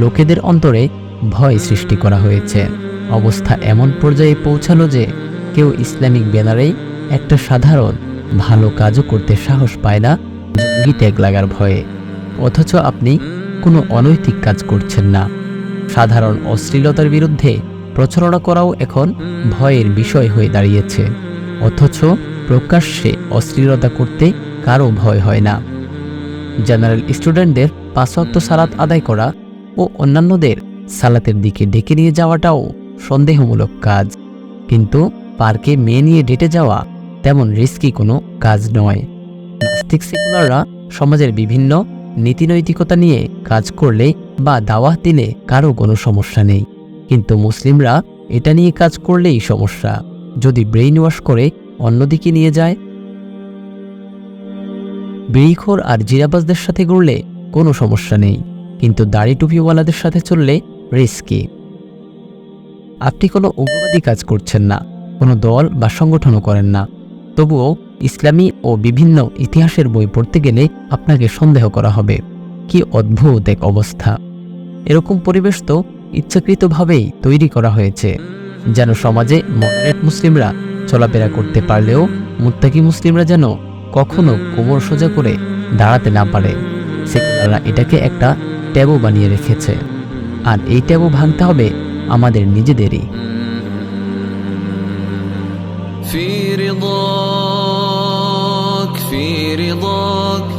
লোকেদের অন্তরে ভয় সৃষ্টি করা হয়েছে। অবস্থা এমন পর্যায়ে পৌঁছালো যে কেউ ইসলামিক ব্যানারেই একটা সাধারণ ভালো কাজও করতে সাহস পায় না জঙ্গি ট্যাগ লাগার ভয়ে। অথচ আপনি কোনো অনৈতিক কাজ করছেন না। সাধারণ অশ্লীলতার বিরুদ্ধে প্রচারণা করাও এখন ভয়ের বিষয় হয়ে দাঁড়িয়েছে। অথচ প্রকাশ্যে অশ্লীলতা করতে কারও ভয় হয় না। জেনারেল স্টুডেন্টদের 5 ওয়াক্ত সালাত আদায় করা ও অন্যান্যদের সালাতের দিকে ডেকে নিয়ে যাওয়াটাও সন্দেহমূলক কাজ, কিন্তু পার্কে মেয়ে নিয়ে ডেটে যাওয়া তেমন রিস্কি কোনো কাজ নয়। নাস্তিক সেকুলাররা সমাজের বিভিন্ন নীতিনৈতিকতা নিয়ে কাজ করলে বা দাওয়াত দিলে কারো কোনো সমস্যা নেই, কিন্তু মুসলিমরা এটা নিয়ে কাজ করলেই সমস্যা। যদি ব্রেইন ওয়াশ করে অন্যদিকে নিয়ে যায়। বিড়িখোর আর জিরাবাজদের সাথে ঘুরলে কোনো সমস্যা নেই, কিন্তু দাড়ি টুপিওয়ালাদের সাথে চললে রিস্কি। আপনি কোনো উগ্রবাদী কাজ করছেন না, কোনো দল বা সংগঠনও করেন না, তবুও ইসলামী ও বিভিন্ন ইতিহাসের বই পড়তে গেলে আপনাকে সন্দেহ করা হবে। কি অদ্ভুত এক অবস্থা! এরকম পরিবেশ তো ইচ্ছাকৃতভাবেই তৈরি করা হয়েছে, যেন সমাজে মডারেট মুসলিমরা চলাফেরা করতে পারলেও মুত্তাকি মুসলিমরা যেন কখনো কোমর সোজা করে দাঁড়াতে না পারে। সেকুলাররা এটাকে একটা ট্যাবু বানিয়ে রেখেছে, আর এই ট্যাবু ভাঙতে হবে আমাদের নিজেদেরই। في رضاك